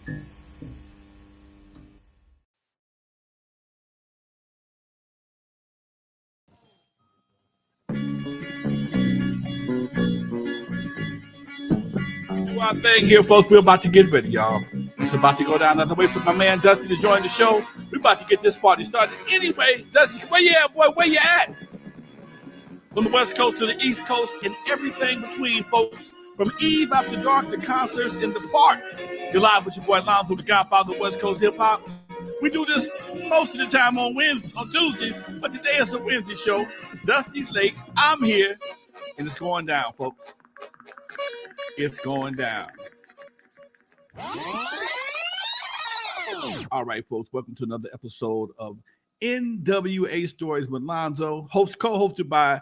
Do our thing here, folks. We're about to get ready, y'all. It's about to go down. Another way for my man Dusty to join the show. We're about to get this party started. Anyway, Dusty, where you at, boy? Where you at? From the West Coast to the East Coast and everything between, folks. From Eve after dark to concerts in the park. You're live with your boy Lonzo, the Godfather of West Coast hip hop. We do this most of the time on Tuesday, but today is a Wednesday show. Dusty's late. I'm here, and it's going down, folks. It's going down. All right, folks. Welcome to another episode of N.W.A. Stories with Lonzo, co-hosted by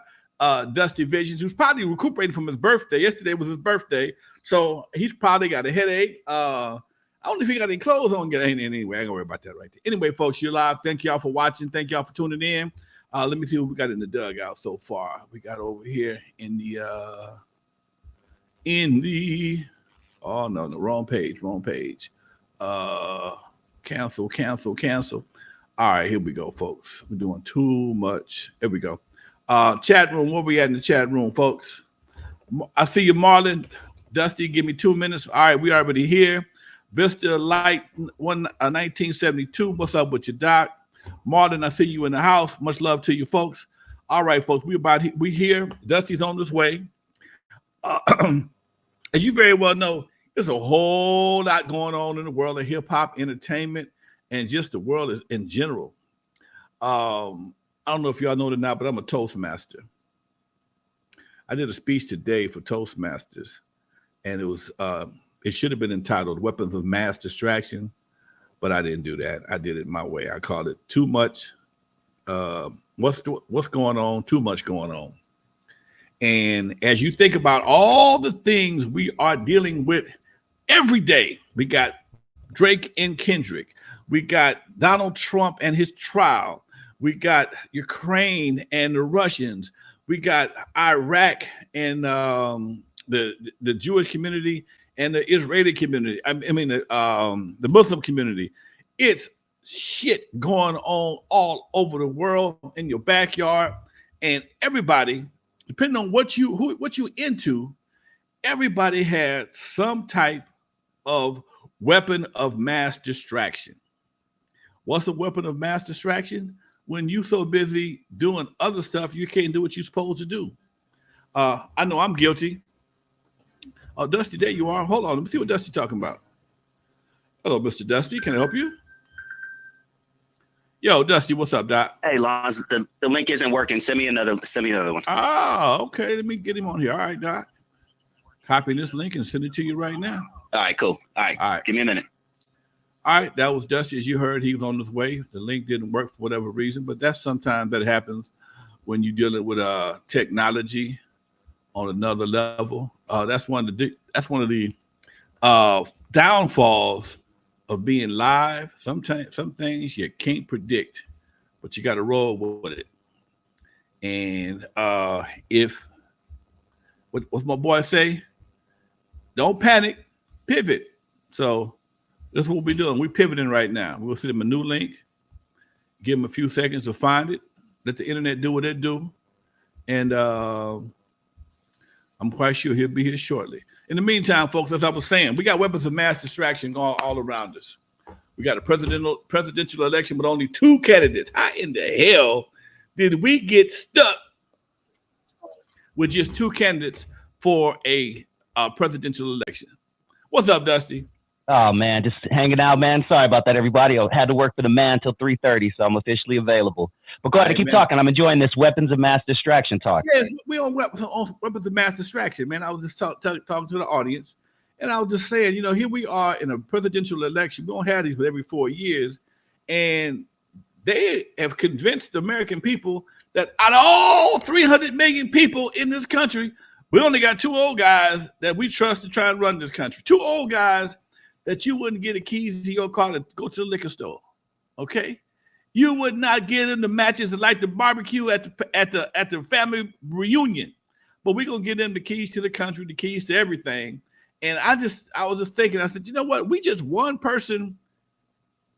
Dusty Visions, who's probably recuperating from his birthday. Yesterday was his birthday, so he's probably got a headache. I don't know if he got any clothes on. Anyway, I ain't gonna worry about that right there. Anyway, folks, you're live. Thank y'all for watching. Thank y'all for tuning in. Let me see what we got in the dugout so far. We got over here in the oh no, the wrong page. Cancel. All right, here we go, folks. We're doing too much. Here we go. Chat room, where we at in the chat room, folks? I see you, Marlon. Dusty, give me 2 minutes. All right, we already here. Vista Light 1972. What's up with you, Doc? Marlon, I see you in the house. Much love to you, folks. All right, folks, we here. Dusty's on his way. As you very well know, there's a whole lot going on in the world of hip hop, entertainment, and just the world in general. I don't know if y'all know it or not, but I'm a Toastmaster. I did a speech today for Toastmasters, and it should have been entitled "Weapons of Mass Distraction," but I didn't do that. I did it my way. I called it "Too Much." What's going on? Too much going on. And as you think about all the things we are dealing with every day, we got Drake and Kendrick. We got Donald Trump and his trial. We got Ukraine and the Russians. We got Iraq and the Jewish community and the Israeli community. I mean the Muslim community. It's shit going on all over the world in your backyard, and everybody, depending on what you into, everybody had some type of weapon of mass distraction. What's a weapon of mass distraction? When you so busy doing other stuff, you can't do what you're supposed to do. I know I'm guilty. Oh, Dusty, there you are. Hold on, let me see what Dusty's talking about. Hello, Mr. Dusty. Can I help you? Yo, Dusty, what's up, Doc? Hey, Lons, the link isn't working. Send me another one. Oh, okay. Let me get him on here. All right, Doc. Copy this link and send it to you right now. All right, cool. All right. Give me a minute. All right, that was Dusty. As you heard, he was on his way. The link didn't work for whatever reason, but that's sometimes that happens when you're dealing with technology on another level. That's one of the downfalls of being live. Sometimes some things you can't predict, but you got to roll with it. And what's my boy say? Don't panic, pivot. So that's what we're doing. We're pivoting right now. We'll send him a new link, give him a few seconds to find it, let the internet do what it do, and I'm quite sure he'll be here shortly. In the meantime, folks, as I was saying, we got weapons of mass distraction going all around us. We got a presidential election with only 2 candidates. How in the hell did we get stuck with just 2 candidates for a presidential election? What's up, Dusty? Oh, man, just hanging out, man. Sorry about that, everybody. I had to work for the man until 3:30, so I'm officially available. But go ahead and keep talking. I'm enjoying this weapons of mass distraction talk. Yes, we on weapons of mass distraction, man. I was just talking to the audience, and I was just saying, here we are in a presidential election. We don't have these for every 4 years, and they have convinced the American people that out of all 300 million people in this country, we only got 2 old guys that we trust to try and run this country. 2 old guys that you wouldn't get the keys to your car to go to the liquor store, okay? You would not get in the matches like the barbecue at the family reunion, but we're gonna give them the keys to the country, the keys to everything, And I was just thinking, I said, you know what? We just one person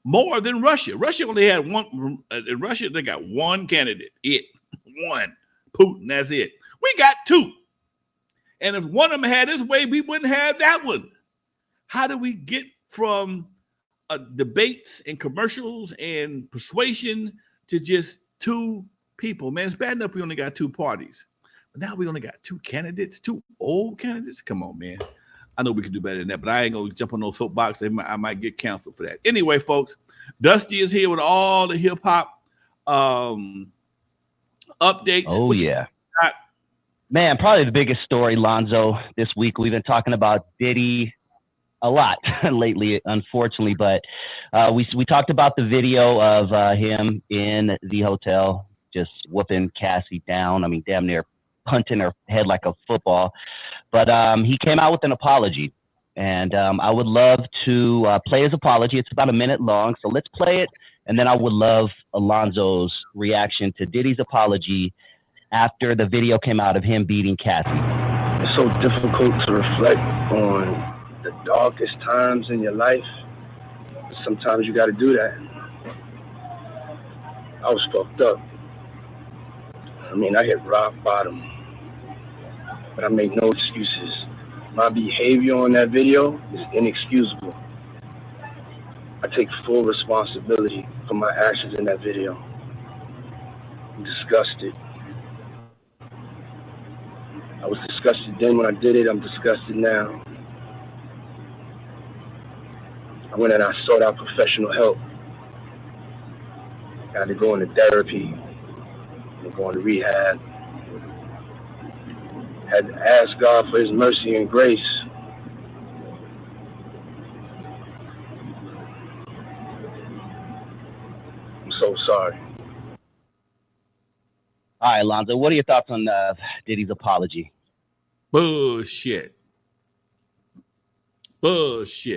more than Russia. Russia only had one. In Russia, they got one candidate. One. Putin, that's it. We got two. And if one of them had his way, we wouldn't have that one. How do we get from debates and commercials and persuasion to just two people? Man, it's bad enough we only got two parties. But now we only got two candidates, two old candidates. Come on, man. I know we can do better than that, but I ain't going to jump on no soapbox. I might get canceled for that. Anyway, folks, Dusty is here with all the hip-hop updates. Oh, yeah. Man, probably the biggest story, Lonzo, this week. We've been talking about Diddy a lot lately, unfortunately, but we talked about the video of him in the hotel just whooping Cassie down. I mean, damn near punting her head like a football. But he came out with an apology, and I would love to play his apology. It's about a minute long, so let's play it, and then I would love Alonzo's reaction to Diddy's apology after the video came out of him beating Cassie. It's so difficult to reflect on the darkest times in your life. Sometimes you got to do that. I was fucked up. I mean, I hit rock bottom, but I make no excuses. My behavior on that video is inexcusable. I take full responsibility for my actions in that video. I'm disgusted. I was disgusted then when I did it. I'm disgusted now. I went and I sought out professional help. I had to go into therapy, and go into rehab. Had to ask God for his mercy and grace. I'm so sorry. All right, Alonzo, what are your thoughts on Diddy's apology? Bullshit. BULLSH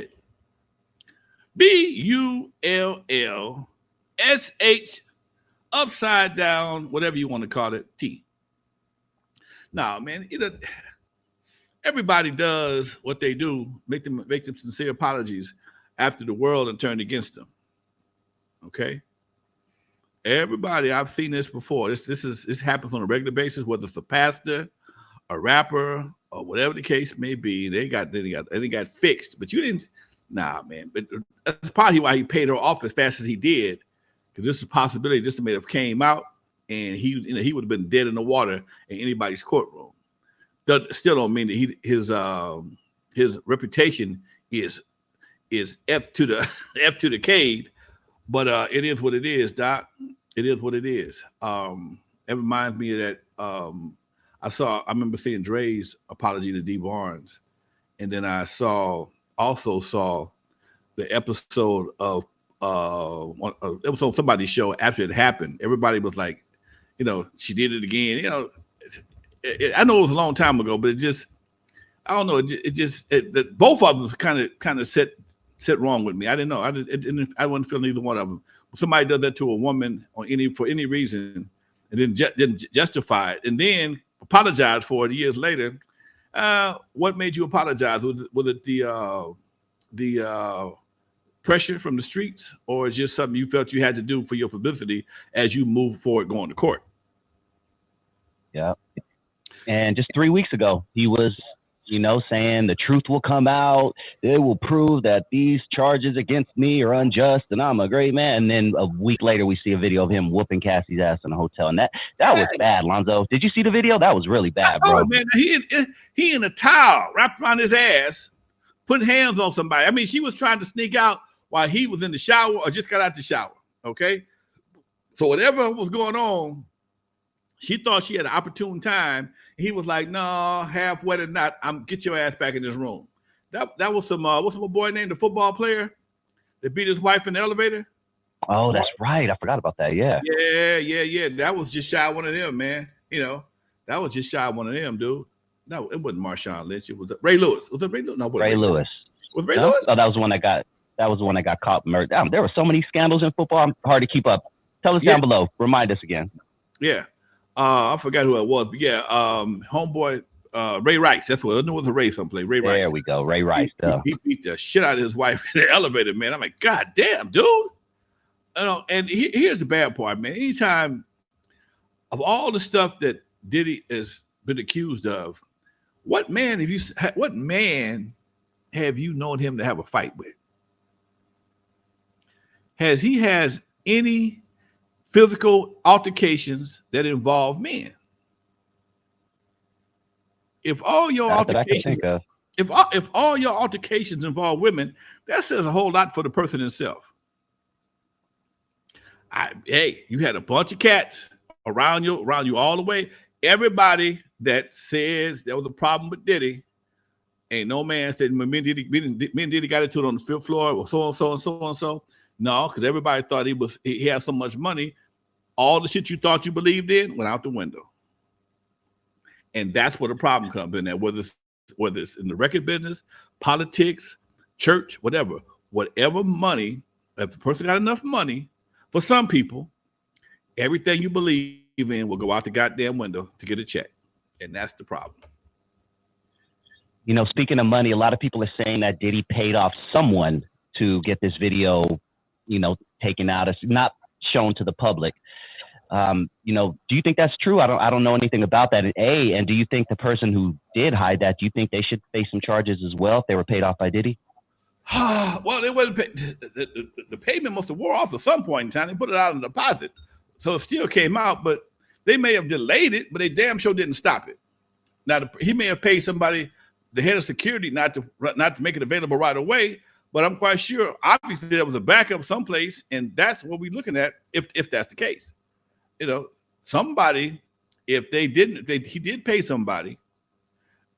upside down, whatever you want to call it, T. Nah, man, everybody does what they do, make them sincere apologies after the world and turned against them. Okay? Everybody, I've seen this before. This happens on a regular basis, whether it's a pastor, a rapper, or whatever the case may be. They got fixed, but you didn't. Nah, man. But that's probably why he paid her off as fast as he did, because this is a possibility. This may have came out, and he would have been dead in the water in anybody's courtroom. Still don't mean that his reputation is F to the cade, but it is what it is, Doc. It is what it is. It reminds me of that. I remember seeing Dre's apology to D Barnes, and then I also saw the episode of it was on somebody's show after it happened. Everybody was like, she did it again. I know it was a long time ago, but I don't know. Both of them kind of set wrong with me. I didn't know. I wasn't feeling either one of them. Somebody does that to a woman for any reason, and then didn't justify it, and then apologize for it years later. What made you apologize? Was it the pressure from the streets, or is just something you felt you had to do for your publicity as you move forward going to court? Yeah. And just 3 weeks ago, he was, saying the truth will come out. It will prove that these charges against me are unjust and I'm a great man. And then a week later, we see a video of him whooping Cassie's ass in a hotel. And that was bad, Lonzo. Did you see the video? That was really bad, bro. Man, he in a towel wrapped around his ass, putting hands on somebody. I mean, she was trying to sneak out while he was in the shower or just got out the shower, okay? So whatever was going on, she thought she had an opportune time. He was like, no, half wet or not, get your ass back in this room. That was what's my boy named, the football player that beat his wife in the elevator? Oh, that's right. I forgot about that, yeah. Yeah. That was just shy of one of them, man. That was just shy of one of them, dude. No, it wasn't Marshawn Lynch. It was Ray Lewis. Was it Ray Lewis? No, Ray Lewis. Was Ray Lewis? Oh, that was the one that got caught murdered. There were so many scandals in football. Hard to keep up. Tell us down below. Remind us again. Yeah. I forgot who it was, but yeah, homeboy Ray Rice. That's what I knew it was a Ray someplace. Ray Rice. There we go. Ray Rice. He beat the shit out of his wife in the elevator, man. I'm like, God damn, dude. And here's the bad part, man. Anytime of all the stuff that Diddy has been accused of, what man have you known him to have a fight with? Has he has any physical altercations that involve men? If all your altercations, if all your altercations involve women, that says a whole lot for the person himself. Hey, you had a bunch of cats around you all the way. Everybody that says there was a problem with Diddy, ain't no man said me and Diddy got into it on the fifth floor, or so and so and so and so. No, because everybody thought he had so much money. All the shit you thought you believed in went out the window. And that's where the problem comes in there, whether it's in the record business, politics, church, whatever money, if the person got enough money, for some people, everything you believe in will go out the goddamn window to get a check. And that's the problem. You know, speaking of money, a lot of people are saying that Diddy paid off someone to get this video, you know, taken out. It's not shown to the public. You know, do you think that's true? I don't know anything about that. And do you think the person who did hide that, do you think they should face some charges as well if they were paid off by Diddy? Well, they wasn't the payment must have wore off at some point in time. They put it out on deposit, so it still came out. But they may have delayed it, but they damn sure didn't stop it. Now he may have paid somebody, the head of security, not to make it available right away. But I'm quite sure, obviously, there was a backup someplace, and that's what we're looking at. If that's the case, you know, somebody, he did pay somebody,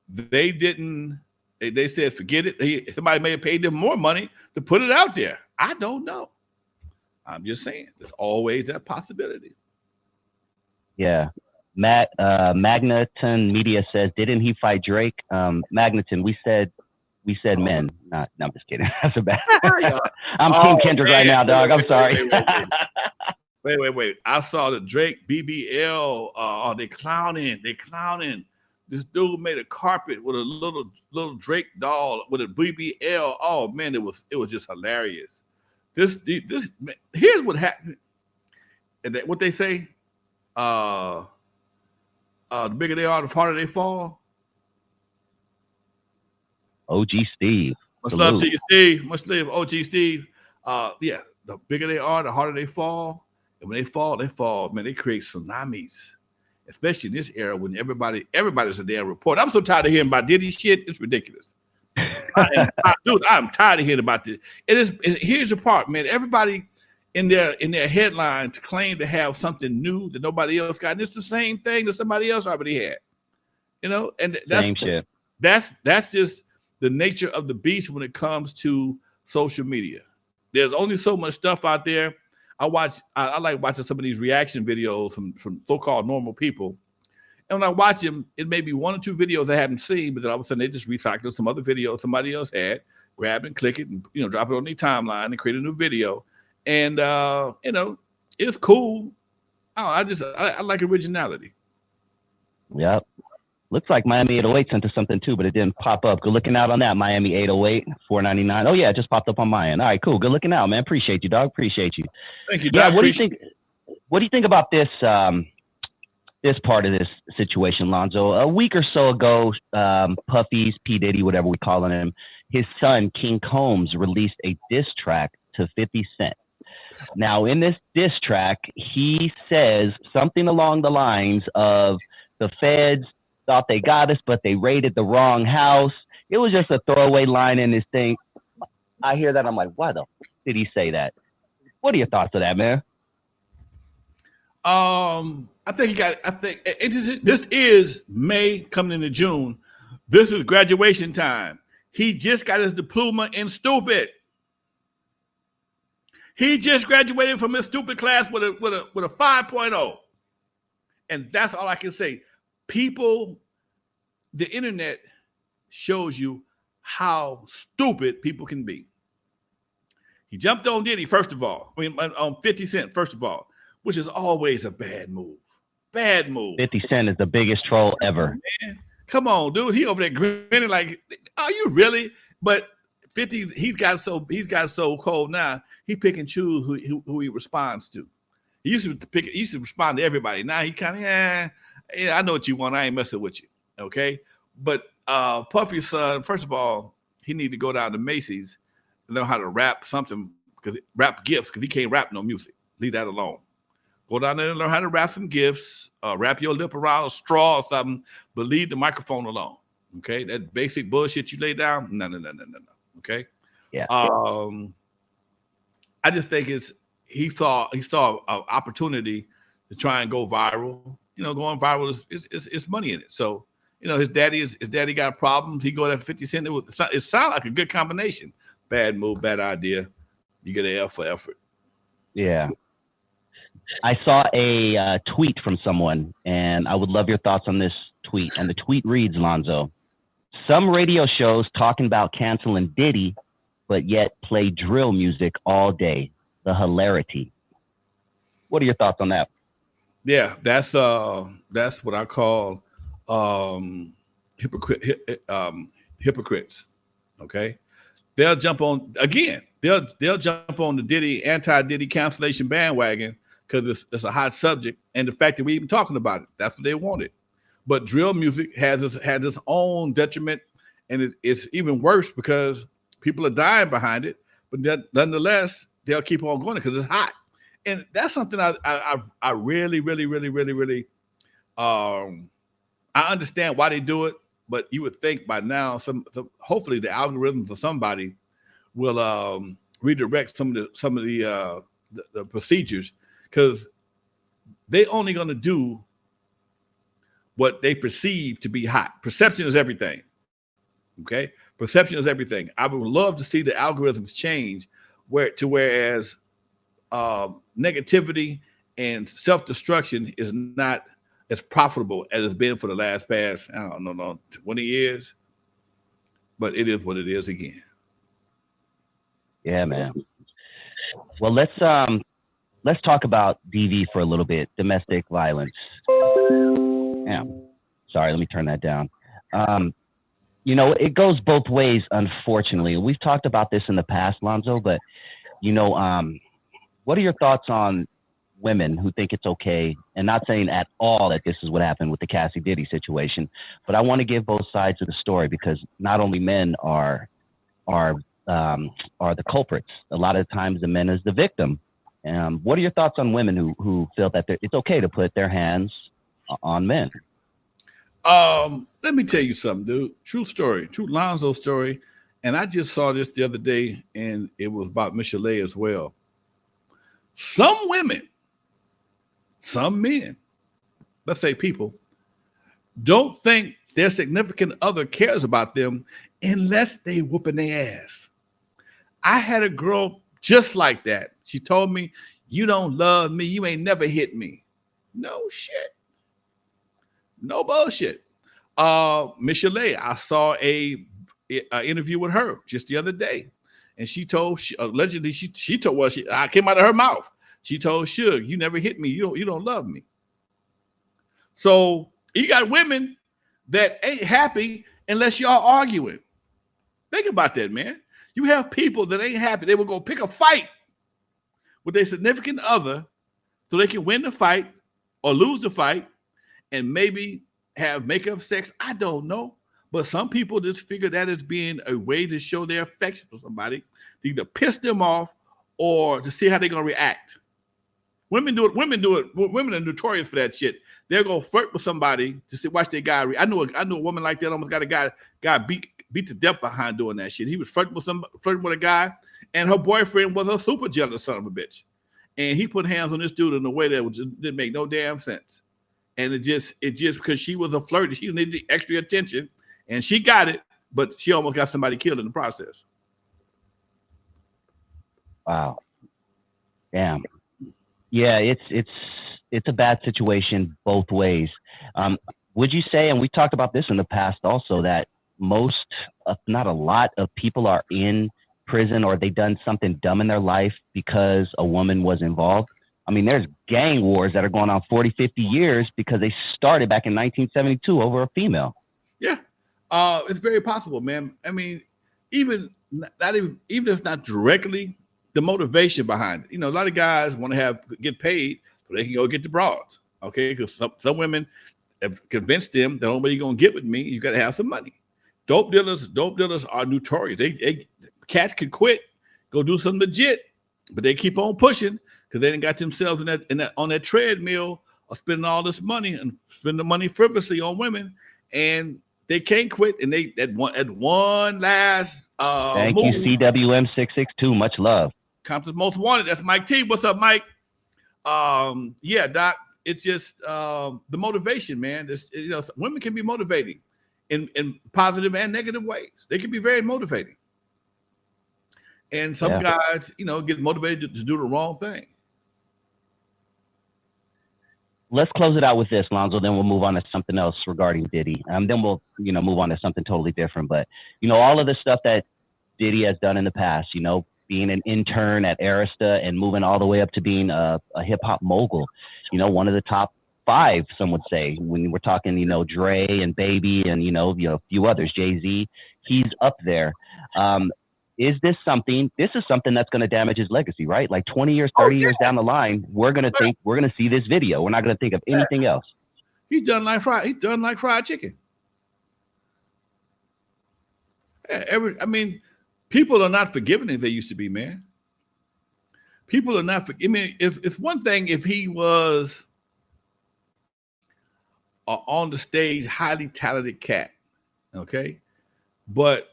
they didn't. They said, forget it. Somebody may have paid them more money to put it out there. I don't know. I'm just saying, there's always that possibility. Yeah. Magneton Media says, didn't he fight Drake? Magneton, we said men. No, I'm just kidding. That's a bad. I'm Team Kendrick right now, dog. I'm sorry. Wait. I saw the Drake BBL. They clowning. This dude made a carpet with a little Drake doll with a BBL. Oh man, it was just hilarious. This here's what happened. And what they say, the bigger they are, the harder they fall. OG Steve. Much love to you, Steve. Much love, OG Steve. Yeah, the bigger they are, the harder they fall. And when they fall, man, they create tsunamis. Especially in this era when everybody's a damn reporter. I'm so tired of hearing about Diddy shit. It's ridiculous. I'm tired of hearing about this. Here's the part, man. Everybody in their headlines claim to have something new that nobody else got. And it's the same thing that somebody else already had. You know, and same shit. That's just the nature of the beast when it comes to social media. There's only so much stuff out there. I like watching some of these reaction videos from so-called normal people. And when I watch them, it may be one or two videos I haven't seen, but then all of a sudden they just recycle some other video somebody else had, grab and click it and, you know, drop it on their timeline and create a new video. And, you know, it's cool. I like originality. Yep. Looks like Miami 808 sent us something too, but it didn't pop up. Good looking out on that, Miami 808, $4.99. Oh yeah, it just popped up on my end. All right, cool. Good looking out, man. Appreciate you, dog. Appreciate you. Thank you, dog. Yeah, what do you think about this this part of this situation, Lonzo? A week or so ago, Puffy's, P. Diddy, whatever we calling him, his son, King Combs, released a diss track to 50 Cent. Now, in this diss track, he says something along the lines of the feds thought they got us, but they raided the wrong house. It was just a throwaway line in this thing. I hear that. I'm like, why the f did he say that? What are your thoughts of that, man? I think this is May coming into June. This is graduation time. He just got his diploma in stupid. He just graduated from his stupid class with a 5.0. And that's all I can say. People, the internet shows you how stupid people can be. He jumped on Diddy, first of all. I mean, on 50 Cent, first of all, which is always a bad move. Bad move. 50 Cent is the biggest troll ever. Man, Come on, dude. He over there grinning like, are you really? But 50, he's got so cold now. He pick and choose who he responds to. He used to respond to everybody. Now he kind of, yeah, I know what you want. I ain't messing with you. Okay. But Puffy's son, first of all, he need to go down to Macy's and learn how to rap something, because rap gifts, because he can't rap no music. Leave that alone. Go down there and learn how to rap some gifts, wrap your lip around a straw or something, but leave the microphone alone. Okay. That basic bullshit you lay down. No. Okay. Yeah. I just think he saw an opportunity to try and go viral. You know, going viral is money in it. So, you know, his daddy got problems. He go there for 50 Cent. It sounded like a good combination. Bad move, bad idea. You get an F for effort. Yeah. I saw a tweet from someone, and I would love your thoughts on this tweet. And the tweet reads, Lonzo, some radio shows talking about canceling Diddy, but yet play drill music all day. The hilarity. What are your thoughts on that? Yeah, that's what I call hypocrites. Okay, they'll jump on again. They'll jump on the Diddy anti-Diddy cancellation bandwagon because it's a hot subject, and the fact that we even talking about it, that's what they wanted. But drill music has its own detriment, and it's even worse because people are dying behind it. But nonetheless, they'll keep on going because it's hot, and that's something I really I understand why they do it, but you would think by now hopefully the algorithms of somebody will redirect some of the procedures, because they only going to do what they perceive to be hot. Perception is everything. Okay, perception is everything. I would love to see the algorithms change whereas negativity and self-destruction is not as profitable as it's been for the past, I don't know, 20 years. But it is what it is again. Yeah, man. Well, let's talk about DV for a little bit. Domestic violence. Yeah. Sorry, let me turn that down. You know, it goes both ways, unfortunately. We've talked about this in the past, Lonzo, but you know, what are your thoughts on women who think it's okay, and not saying at all that this is what happened with the Cassie Diddy situation, but I want to give both sides of the story, because not only men are the culprits. A lot of times the men is the victim. What are your thoughts on women who feel that it's okay to put their hands on men? Let me tell you something, dude. True story, true Lonzo story. And I just saw this the other day, and it was about Michelet as well. Some women, some men, let's say people, don't think their significant other cares about them unless they whooping their ass. I had a girl just like that. She told me, "You don't love me. You ain't never hit me." No shit. No bullshit. Michelet, I saw a interview with her just the other day, and she told allegedly she told what I came out of her mouth. She told Suge, "You never hit me. You don't love me." So you got women that ain't happy unless y'all arguing. Think about that, man. You have people that ain't happy. They will go pick a fight with their significant other so they can win the fight or lose the fight and maybe have makeup sex. I don't know. But some people just figure that as being a way to show their affection for somebody, to either piss them off or to see how they're going to react. Women do it. Women are notorious for that shit. They're going to flirt with somebody to see, watch their guy. I know a woman like that almost got a guy beat to death behind doing that shit. He was flirting with a guy, and her boyfriend was a super jealous son of a bitch. And he put hands on this dude in a way that didn't make no damn sense. And it just because she was a flirt, she needed the extra attention, and she got it, but she almost got somebody killed in the process. Wow. Damn. Yeah, it's a bad situation both ways. Would you say, and we talked about this in the past also, that most, not a lot of people are in prison or they done something dumb in their life because a woman was involved? I mean, there's gang wars that are going on 40, 50 years because they started back in 1972 over a female. It's very possible, man. I mean, even not even if it's not directly, the motivation behind it. You know, a lot of guys want to get paid so they can go get the broads. Okay, because some women have convinced them that the only way you're gonna get with me, you got to have some money. Dope dealers are notorious. They cats can quit, go do something legit, but they keep on pushing because they didn't got themselves on that treadmill of spending all this money and spending the money frivolously on women, and they can't quit. And they at one last thank move, you, CWM662. Much love. Compton's Most Wanted. That's Mike T. What's up, Mike? Yeah, Doc. It's just the motivation, man. You know, women can be motivating in positive and negative ways. They can be very motivating. And some guys, you know, get motivated to do the wrong thing. Let's close it out with this, Lonzo. Then we'll move on to something else regarding Diddy. Then we'll, move on to something totally different. But, all of the stuff that Diddy has done in the past, being an intern at Arista and moving all the way up to being a hip hop mogul, one of the top 5, some would say, when we're talking, Dre and Baby and, a few others, Jay-Z, he's up there. Is this something that's going to damage his legacy, right? Like 20 years, 30 years down the line, we're going to see this video. We're not going to think of anything else. He's done like fried chicken. I mean, people are not forgiving as they used to be, man. People are not. I mean, it's one thing if he was on the stage, highly talented cat, okay, but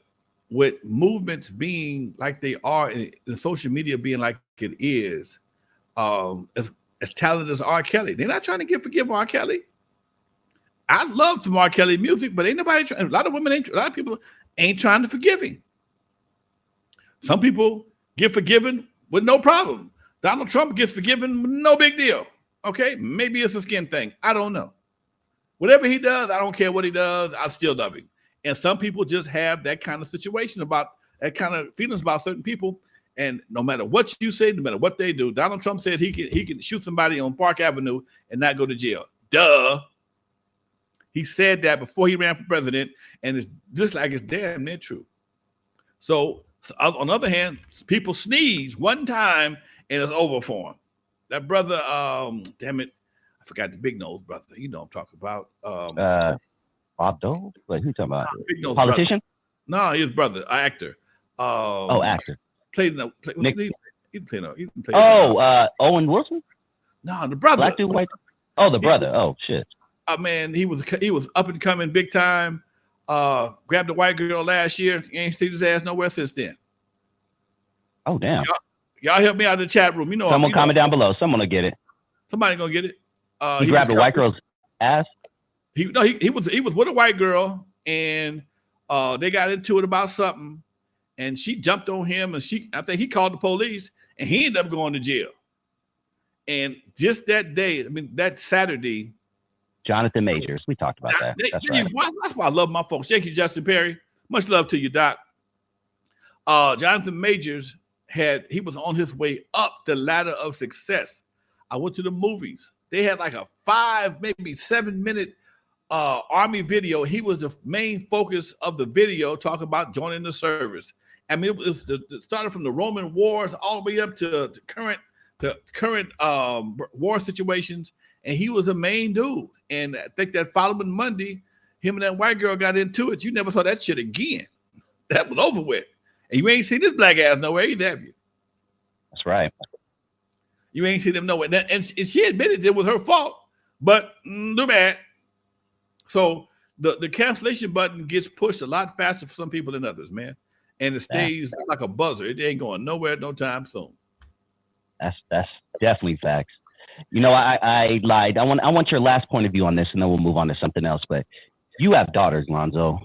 with movements being like they are and social media being like it is, as talented as R. Kelly, they're not trying to forgive R. Kelly. I love some R. Kelly music, but ain't nobody trying. A lot of people ain't trying to forgive him. Some people get forgiven with no problem. Donald Trump gets forgiven with no big deal. Okay, maybe it's a skin thing. I don't know. Whatever he does, I don't care what he does. I still love him. And some people just have that kind of situation about that kind of feelings about certain people. And no matter what you say, no matter what they do, Donald Trump said he can shoot somebody on Park Avenue and not go to jail. Duh. He said that before he ran for president, and it's just like it's damn near true. So on the other hand, people sneeze one time and it's over for him. That brother, damn it, I forgot the big nose brother. You know I'm talking about. Bob Dole? Wait, who you talking about? Big nose politician? Brother. No, his brother, actor. Actor. Owen Wilson? No, the brother. Black dude, white. Oh, the brother. Oh shit. Man, he was up and coming big time. Grabbed a white girl last year. Ain't seen his ass nowhere since then. Oh damn. Y'all help me out in the chat room. Someone comment down below. Someone will get it. Somebody gonna get it. He grabbed a white girl's ass. He was with a white girl, and they got into it about something, and she jumped on him, and I think he called the police, and he ended up going to jail. And just that day, I mean that Saturday, Jonathan Majors, we talked about that. That's right. That's why I love my folks. Thank you, Justin Perry. Much love to you, Doc. Jonathan Majors he was on his way up the ladder of success. I went to the movies. They had like a 5, maybe 7-minute Army video. He was the main focus of the video, talking about joining the service. I mean, it started from the Roman wars all the way up to current war situations, and he was a main dude. And I think that following Monday, him and that white girl got into it. You never saw that shit again. That was over with. And you ain't seen this black ass nowhere either, have you? That's right. You ain't seen them nowhere. And she admitted it was her fault, but too bad. So the cancellation button gets pushed a lot faster for some people than others, man. And it stays like a buzzer. It ain't going nowhere no time soon. That's definitely facts. I lied. I want your last point of view on this, and then we'll move on to something else. But you have daughters, Lonzo.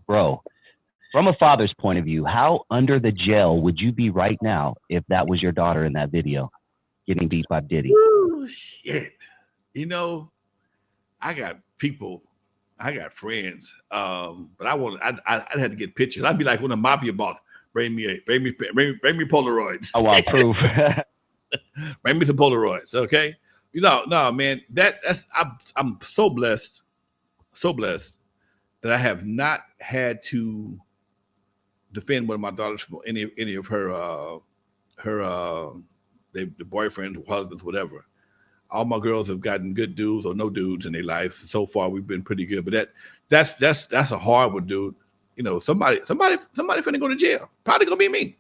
Bro, from a father's point of view, how under the gel would you be right now if that was your daughter in that video getting beat by Diddy? Ooh, shit. I got friends, but I'd have to get pictures. I'd be like when the mafia boss, bring me Polaroids. Oh, I'll prove. Bring me some Polaroids, okay? No, man. I'm so blessed that I have not had to defend one of my daughters from any of her the boyfriends, husbands, whatever. All my girls have gotten good dudes or no dudes in their life. So far, we've been pretty good. But that's a hard one, dude. You know, somebody finna go to jail. Probably gonna be me.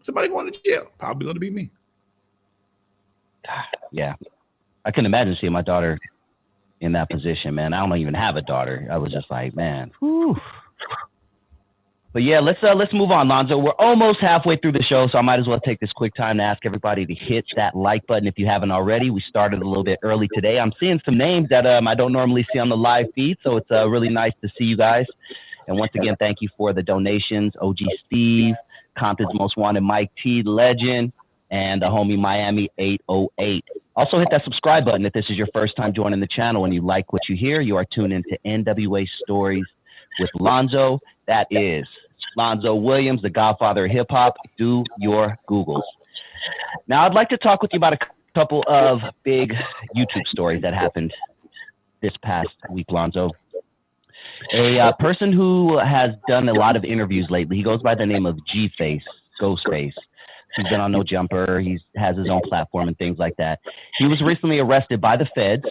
Somebody going to jail. Probably gonna be me. Yeah, I couldn't imagine seeing my daughter in that position, man. I don't even have a daughter. I was just like, man, whew. But yeah, let's move on, Lonzo. We're almost halfway through the show, so I might as well take this quick time to ask everybody to hit that like button if you haven't already. We started a little bit early today. I'm seeing some names that I don't normally see on the live feed, so it's really nice to see you guys. And once again, thank you for the donations. OG Steve, Compton's Most Wanted Mike T, Legend, and the homie Miami 808. Also hit that subscribe button if this is your first time joining the channel and you like what you hear. You are tuned into N.W.A. Stories with Lonzo. That is Lonzo Williams, the godfather of hip hop. Do your Googles. Now, I'd like to talk with you about a couple of big YouTube stories that happened this past week, Lonzo. A person who has done a lot of interviews lately, he goes by the name of G-Face, Ghostface. He's been on No Jumper. He has his own platform and things like that. He was recently arrested by the feds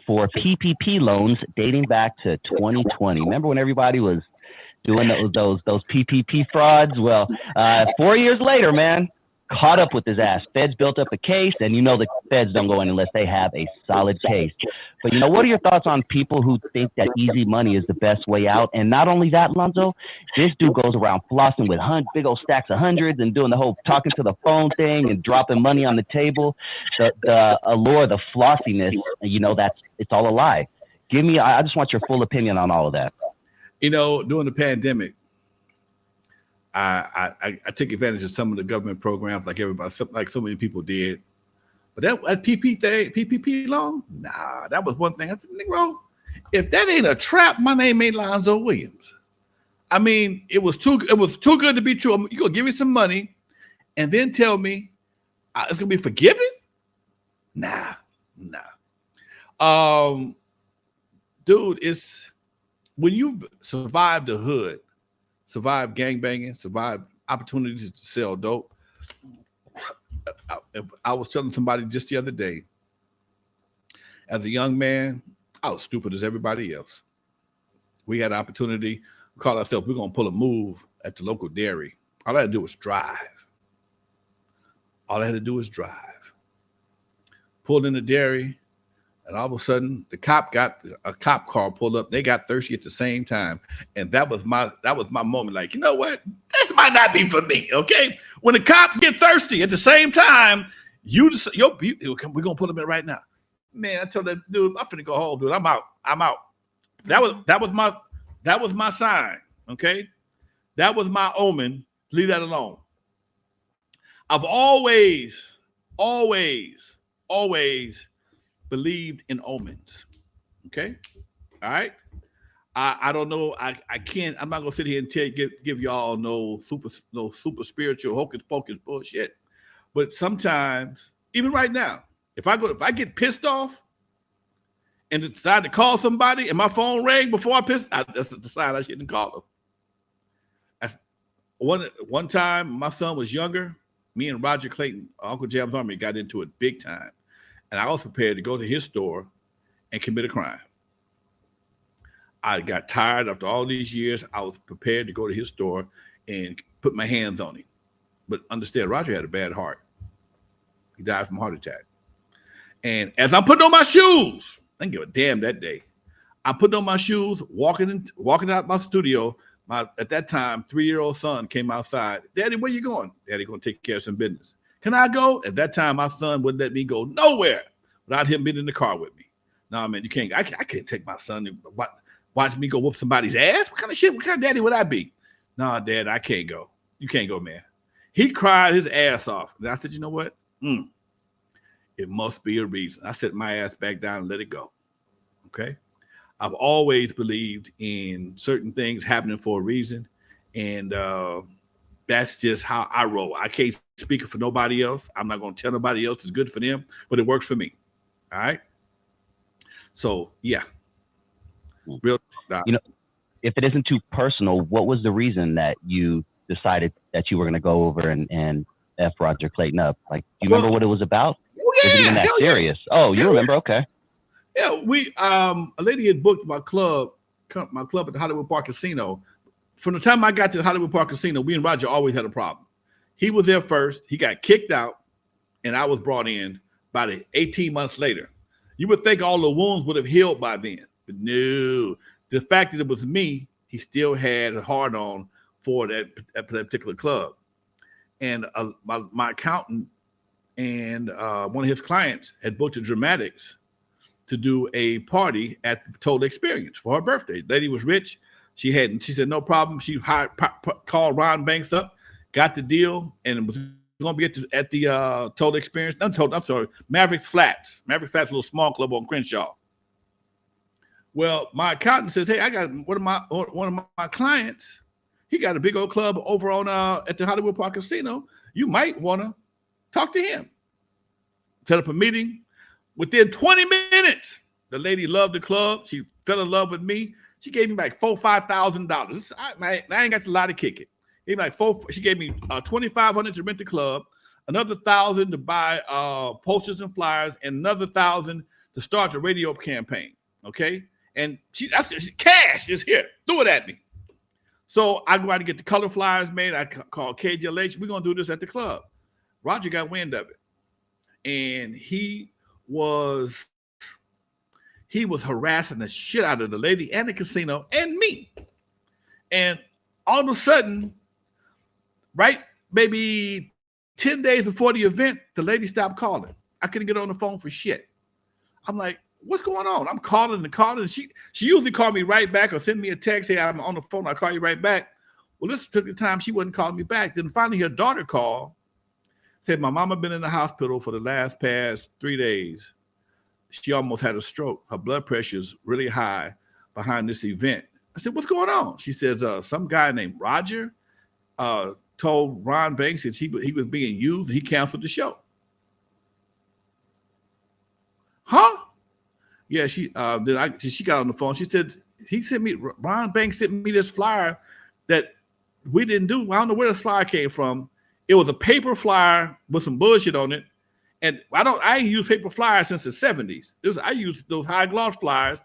for PPP loans dating back to 2020. Remember when everybody was doing those PPP frauds? Well, 4 years later, man, caught up with his ass. Feds built up a case, and you know the feds don't go in unless they have a solid case. But, you know, what are your thoughts on people who think that easy money is the best way out? And not only that, Lonzo, this dude goes around flossing with big old stacks of hundreds and doing the whole talking to the phone thing and dropping money on the table. The allure, the flossiness, you know, it's all a lie. I just want your full opinion on all of that. You know, during the pandemic, I took advantage of some of the government programs like so many people did. But that PPP loan, nah, that was one thing. I said, Negro, if that ain't a trap, my name ain't Lonzo Williams. I mean, it was too good to be true. You gonna give me some money and then tell me it's gonna be forgiven? Nah. Dude, it's when you've survived the hood, survived gangbanging, survived opportunities to sell dope. I was telling somebody just the other day, as a young man, I was stupid as everybody else. We had an opportunity. We called ourselves, we're going to pull a move at the local dairy. All I had to do was drive. Pulled in the dairy, and all of a sudden, a cop car pulled up. They got thirsty at the same time, and that was my moment. Like, you know what? This might not be for me. Okay, when the cop get thirsty at the same time, we're gonna put them in right now. Man, I told that dude, I'm finna go home, dude. I'm out. That was my sign. Okay, that was my omen. Leave that alone. I've always believed in omens. Okay. All right. I don't know. I'm not gonna sit here and give y'all no super spiritual hocus pocus bullshit. But sometimes, even right now, if I get pissed off and decide to call somebody and my phone rang before I pissed, that's the sign I shouldn't call them. One time, my son was younger. Me and Roger Clayton, Uncle Jam's Army, got into it big time. And I was prepared to go to his store and commit a crime. I got tired after all these years. I was prepared to go to his store and put my hands on him. But understand, Roger had a bad heart. He died from a heart attack. And as I'm putting on my shoes, I didn't give a damn that day. I put on my shoes, walking out my studio. At that time, 3-year-old son came outside. Daddy, where you going? Daddy going to take care of some business. Can I go? At that time, my son wouldn't let me go nowhere without him being in the car with me. No, man, you can't. I can't take my son and watch me go whoop somebody's ass. What kind of shit? What kind of daddy would I be? No, Dad, I can't go. You can't go, man. He cried his ass off. And I said, you know what? It must be a reason. I set my ass back down and let it go. Okay? I've always believed in certain things happening for a reason. And that's just how I roll. I can't speak for nobody else. I'm not going to tell nobody else it's good for them, but it works for me. All right? So, yeah. Real. You know, if it isn't too personal, what was the reason that you decided that you were going to go over and F Roger Clayton up? Like, do you remember what it was about? Oh, yeah, was it even that serious? Yeah. Oh, you remember? Okay. Yeah, we a lady had booked my club at the Hollywood Park Casino. From the time I got to the Hollywood Park Casino, we and Roger always had a problem. He was there first. He got kicked out, and I was brought in about 18 months later. You would think all the wounds would have healed by then, but no. The fact that it was me, he still had a hard on for that particular club. And my accountant and one of his clients had booked a Dramatics to do a party at the Total Experience for her birthday. The lady was rich. She said, no problem. She called Ron Banks up, got the deal, and was going to be at the Total Experience. I'm sorry, Maverick Flats. Maverick Flats, a little small club on Crenshaw. Well, my accountant says, hey, I got one of my clients. He got a big old club over on at the Hollywood Park Casino. You might want to talk to him. Set up a meeting. Within 20 minutes, the lady loved the club. She fell in love with me. She gave me like $4,000-$5,000. I ain't got a lot to kick it. She gave me $2,500 to rent the club, another $1,000 to buy posters and flyers, and another $1,000 to start the radio campaign. Okay, and cash is here. Threw it at me. So I go out to get the color flyers made. I call KJLH. We're gonna do this at the club. Roger got wind of it, and he was harassing the shit out of the lady and the casino and me. And all of a sudden, right, maybe 10 days before the event, the lady stopped calling. I couldn't get on the phone for shit. I'm like, what's going on? I'm calling and calling. And she usually called me right back or send me a text. Hey, I'm on the phone. I'll call you right back. Well, this took the time. She wasn't calling me back. Then finally her daughter called, said, my mama been in the hospital for the past 3 days. She almost had a stroke. Her blood pressure is really high behind this event. I said, what's going on? She says, some guy named Roger told Ron Banks that he was being used. He canceled the show. Huh? Yeah, she got on the phone. She said, Ron Banks sent me this flyer that we didn't do. I don't know where the flyer came from. It was a paper flyer with some bullshit on it. And I ain't used paper flyers since the 70s. I used those high gloss flyers,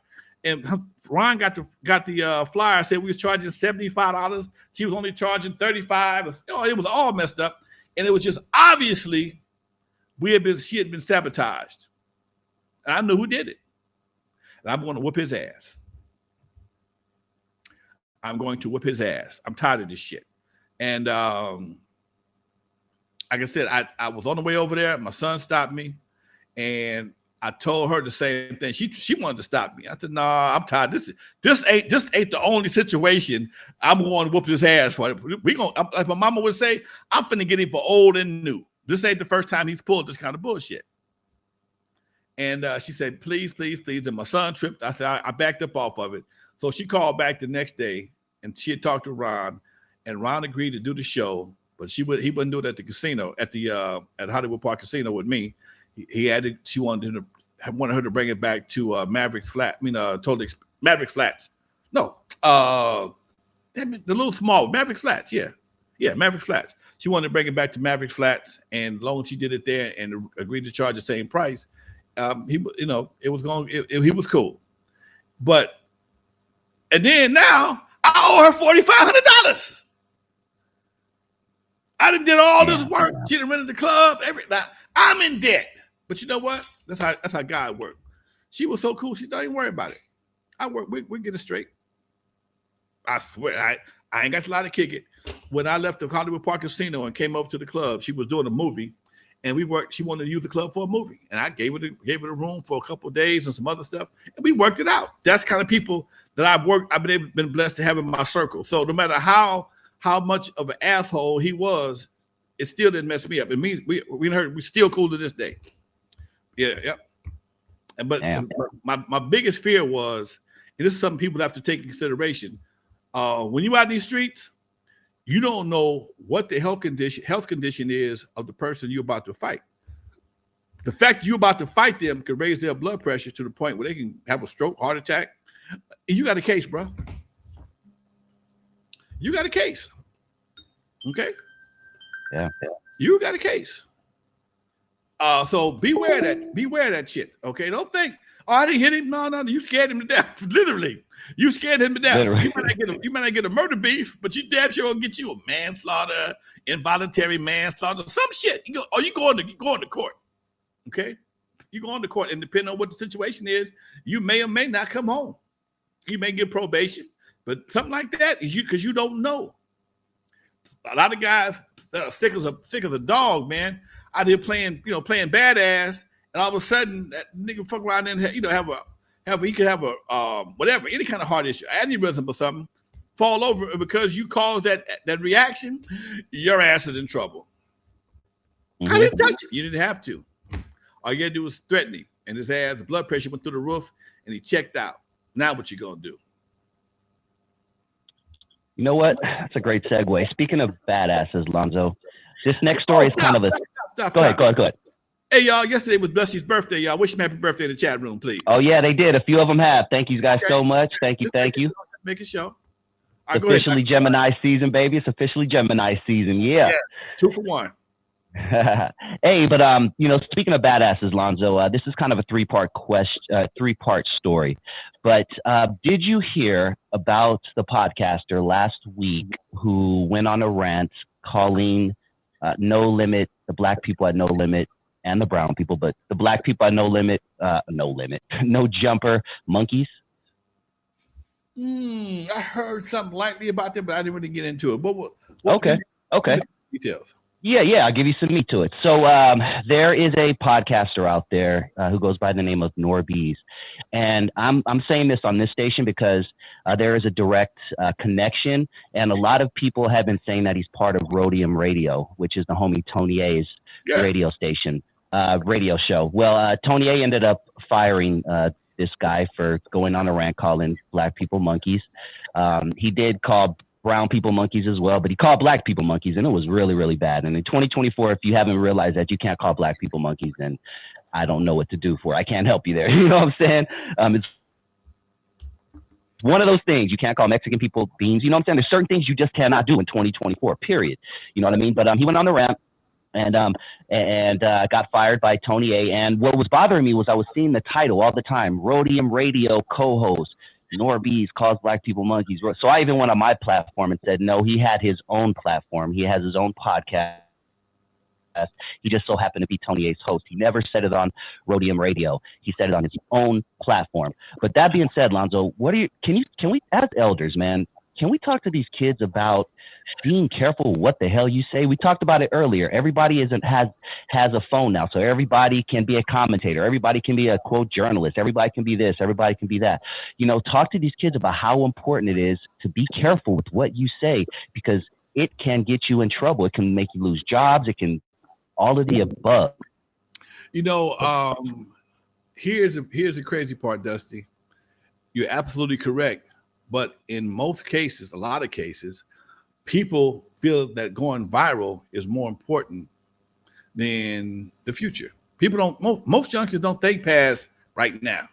and Ron got the flyer, said we was charging $75. She was only charging $35. It was all messed up. And it was just obviously she had been sabotaged. And I knew who did it. And I'm going to whoop his ass. I'm going to whip his ass. I'm tired of this shit. And like I said, I was on the way over there. My son stopped me, and I told her the same thing. She wanted to stop me. I said, "Nah, I'm tired. This ain't the only situation I'm going to whoop his ass for. We gonna, like my mama would say, I'm finna get him for old and new. This ain't the first time he's pulled this kind of bullshit." And she said, "Please, please, please." And my son tripped. I said, I backed up off of it. So she called back the next day, and she had talked to Ron, and Ron agreed to do the show. But he wouldn't do it at the casino, at Hollywood Park Casino with me. She wanted her to bring it back to Maverick Flats. Maverick Flats. No, the little small Maverick Flats. Yeah, Maverick Flats. She wanted to bring it back to Maverick Flats, and long as she did it there and agreed to charge the same price, he was cool. And then now I owe her $4,500. I done did all this work. She done rented the club. I'm in debt. But you know what? That's how God worked. She was so cool. She don't even worry about it. We get it straight. I swear, I ain't got a lot to kick it. When I left the Hollywood Park Casino and came over to the club, she was doing a movie, and she wanted to use the club for a movie, and I gave her the room for a couple of days and some other stuff, and we worked it out. That's the kind of people that I've been blessed to have in my circle. So no matter how much of an asshole he was, it still didn't mess me up. It means we still cool to this day. Yeah. But my biggest fear was, and this is something people have to take into consideration. When you're out in these streets, you don't know what the health condition is of the person you're about to fight. The fact that you're about to fight them could raise their blood pressure to the point where they can have a stroke, heart attack. You got a case, bro. You got a case. Okay. Yeah. You got a case. So beware that shit. Okay. Don't think, oh, I didn't hit him. No, you scared him to death. Literally. You scared him to death. Literally. You might not get a murder beef, but you damn sure will get you a manslaughter, involuntary manslaughter, some shit. You going to court. Okay. You go on to court, and depending on what the situation is, you may or may not come home. You may get probation, but something like that is because you don't know. A lot of guys that are sick as a dog, man, out here playing badass, and all of a sudden that nigga fuck around and he could have a whatever, any kind of heart issue, aneurysm or something, fall over, and because you caused that reaction, your ass is in trouble. I didn't touch it. You didn't have to. All you gotta do was threaten him, and his ass, the blood pressure went through the roof, and he checked out. Now what you gonna do? You know what? That's a great segue. Speaking of badasses, Lonzo, this next story is kind of a. Go ahead. Hey, y'all, yesterday was Busty's birthday, y'all. Wish him happy birthday in the chat room, please. Oh, yeah, they did. A few of them have. Thank you guys so much. Thank you. Make a show. It's officially Gemini season, baby. It's officially Gemini season. Yeah. 2 for 1. Hey, but speaking of badasses, Lonzo, this is kind of a three-part story. But did you hear about the podcaster last week who went on a rant calling No Limit, the black people at No Limit, and the brown people, but the black people at No Limit, No Jumper monkeys? I heard something lightly about that, but I didn't really get into it. What okay. Details. Yeah, I'll give you some meat to it. So there is a podcaster out there who goes by the name of N.W.A, and I'm saying this on this station because there is a direct connection, and a lot of people have been saying that he's part of Rhodium Radio, which is the homie Tony A's radio station, radio show. Well, Tony A ended up firing this guy for going on a rant calling black people monkeys. He did call brown people monkeys as well, but he called black people monkeys, and it was really, really bad. And in 2024, if you haven't realized that you can't call black people monkeys, then I don't know what to do for. I can't help you there. You know what I'm saying? It's one of those things. You can't call Mexican people beans. You know what I'm saying? There's certain things you just cannot do in 2024, period. You know what I mean? But he went on the rant and got fired by Tony A. And what was bothering me was I was seeing the title all the time, Rhodium Radio co-host. N.W.A calls black people monkeys. So I even went on my platform and said, no, he had his own platform. He has his own podcast. He just so happened to be Tony A's host. He never said it on Rhodium Radio. He said it on his own platform. But that being said, Lonzo, can we, as elders, man, can we talk to these kids about being careful what the hell you say? We talked about it earlier. Everybody has a phone now, so everybody can be a commentator. Everybody can be a quote journalist. Everybody can be this. Everybody can be that. Talk to these kids about how important it is to be careful with what you say, because it can get you in trouble. It can make you lose jobs. It can all of the above. Here's the crazy part, Dusty. You're absolutely correct. But in most cases, a lot of cases, people feel that going viral is more important than the future. People don't. Most youngsters don't think past right now.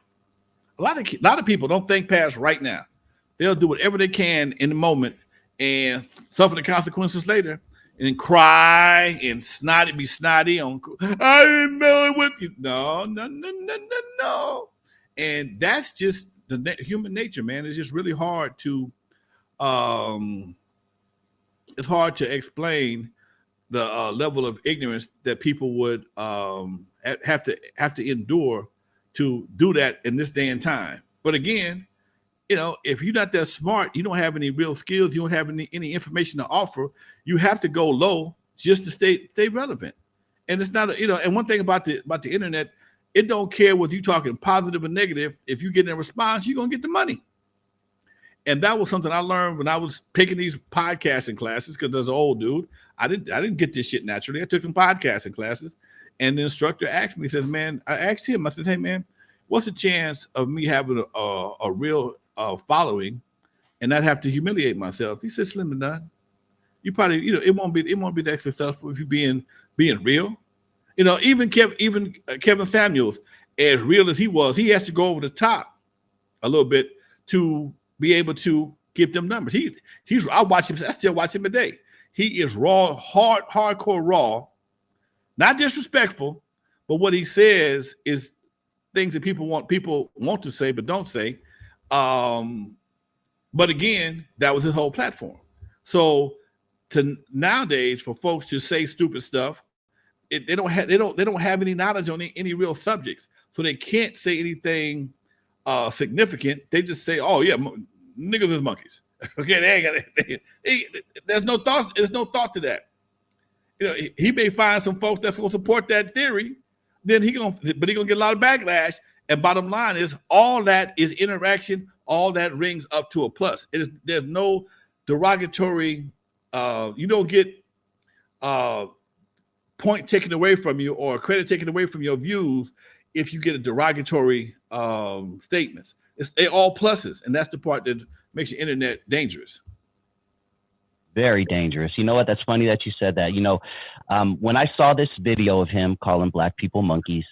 A lot of people don't think past right now. They'll do whatever they can in the moment and suffer the consequences later, and then cry and be snotty on. I didn't know it with you. No. And that's just the human nature, man. It's just really hard to. It's hard to explain the level of ignorance that people would have to endure to do that in this day and time. But again, if you're not that smart, you don't have any real skills, you don't have any information to offer, you have to go low just to stay relevant. And it's not and one thing about the internet, it don't care whether you're talking positive or negative. If you get a response, you're gonna get the money. And that was something I learned when I was picking these podcasting classes, because as an old dude, I didn't get this shit naturally. I took some podcasting classes, and the instructor asked me, he says, man, I asked him, I said, hey man, what's the chance of me having a real following and not have to humiliate myself? He said, slim to none. You probably, it won't be that successful if you're being real. Even Kevin Samuels, as real as he was, he has to go over the top a little bit to be able to give them numbers. I watch him. I still watch him today. He is raw, hardcore raw, not disrespectful, but what he says is things that people want to say but don't say. But again, that was his whole platform. So to nowadays, for folks to say stupid stuff, they don't have any knowledge on any real subjects, so they can't say anything significant. They just say, "Oh yeah, niggas is monkeys." Okay, there's no thought. There's no thought to that. You know, he may find some folks that's gonna support that theory. Then he gonna get a lot of backlash. And bottom line is, all that is interaction. All that rings up to a plus. There's no derogatory. You don't get point taken away from you or credit taken away from your views if you get a derogatory statements. They're all pluses, and that's the part that makes the internet dangerous. Very dangerous. You know what? That's funny that you said that. You know, when I saw this video of him calling black people monkeys,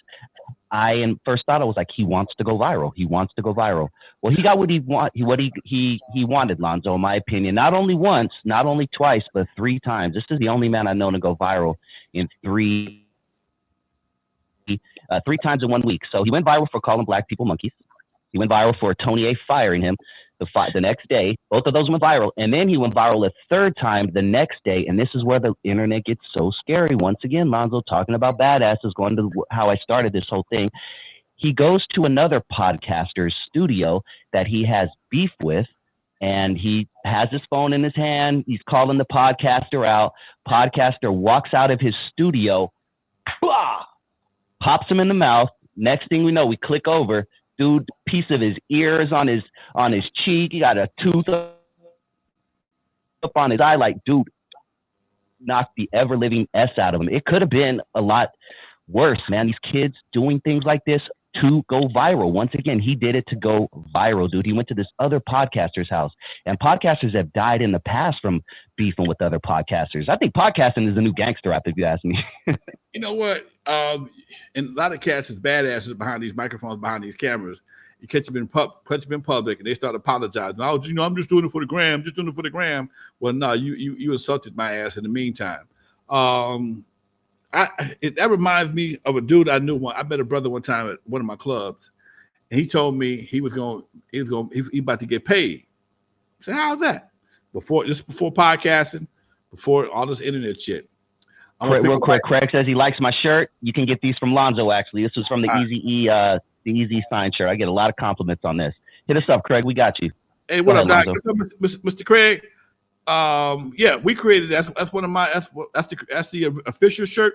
I first thought I was like, he wants to go viral. He wants to go viral. Well, he got what he wanted, Lonzo, in my opinion. Not only once, not only twice, but 3 times. This is the only man I know to go viral in 3 times in 1 week. So he went viral for calling black people monkeys. He went viral for Tony A firing him the next day. Both of those went viral. And then he went viral a 3rd time the next day. And this is where the internet gets so scary. Once again, Lonzo talking about badasses, going to how I started this whole thing. He goes to another podcaster's studio that he has beef with, and he has his phone in his hand. He's calling the podcaster out. Podcaster walks out of his studio, pops him in the mouth. Next thing we know, we click over. Dude, piece of his ears on his cheek. He got a tooth up on his eye. Like, dude, knocked the ever living S out of him. It could have been a lot worse, man. These kids doing things like this to go viral. Once again, he did it to go viral, dude. He went to this other podcaster's house, and podcasters have died in the past from beefing with other podcasters. I think podcasting is the new gangster rap, if you ask me. You know what? And a lot of cats is badasses behind these microphones, behind these cameras. You catch them in public, and they start apologizing. Oh, you know, I'm just doing it for the gram. Just doing it for the gram. Well, no, you insulted my ass in the meantime. That reminds me of a dude I knew. I met a brother one time at one of my clubs, and he told me he about to get paid. I said, how's that? Before podcasting, before all this internet shit. Real quick, Craig says he likes my shirt. You can get these from Lonzo, actually. This was from the Easy Sign shirt. I get a lot of compliments on this. Hit us up, Craig. We got you. Hey, what up, Doc? Mr. Craig? Yeah, we created that's one of my that's the official shirt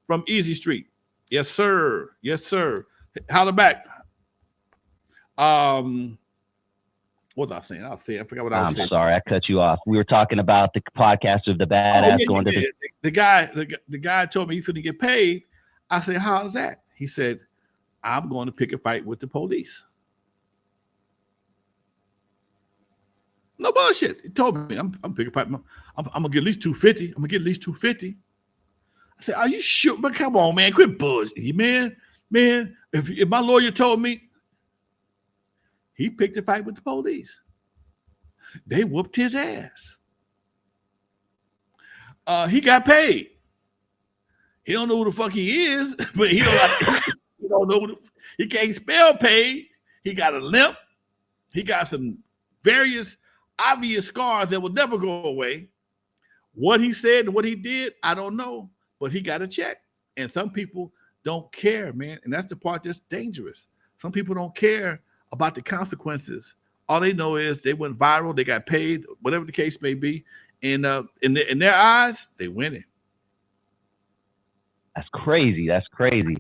from Easy Street. Yes, sir. Yes, sir. Holler back. What was I saying? I forgot what I was saying. I'm sorry, I cut you off. We were talking about the podcast of the badass going to the guy told me he's going to get paid. I said, how's that? He said, I'm going to pick a fight with the police. No bullshit. He told me I'm picking a fight. I'm gonna get at least 250. I'm gonna get at least 250. I said, are you sure? But come on, man, quit bullshit, man. If my lawyer told me, he picked a fight with the police. They whooped his ass. He got paid. He don't know who the fuck he is, but he don't know he can't spell paid. He got a limp. He got some various obvious scars that will never go away. What he said and what he did, I don't know, but he got a check. And some people don't care, man. And that's the part that's dangerous. Some people don't care about the consequences. All they know is they went viral, they got paid, whatever the case may be. And in their eyes, they winning. That's crazy. That's crazy.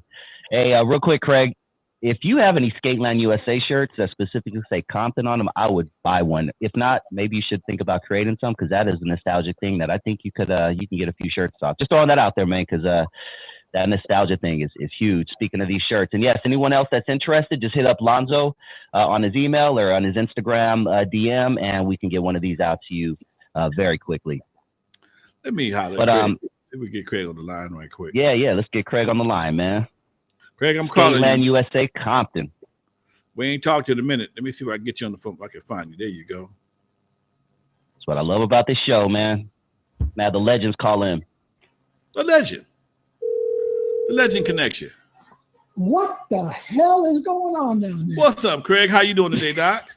Hey, real quick, Craig, if you have any Skateland USA shirts that specifically say Compton on them, I would buy one. If not, maybe you should think about creating some, because that is a nostalgic thing that I think you can get a few shirts off. Just throwing that out there, man, because that nostalgia thing is huge. Speaking of these shirts, and yes, anyone else that's interested, just hit up Lonzo on his email or on his Instagram DM, and we can get one of these out to you very quickly. Let me holler. But let me get Craig on the line right quick. Yeah, let's get Craig on the line, man. Craig, I'm calling Skateland USA Compton. We ain't talked in a minute. Let me see if I can get you on the phone. If I can find you. There you go. That's what I love about this show, man. Now the legends call in. The legend. The legend connection. What the hell is going on down there? What's up, Craig? How you doing today, Doc?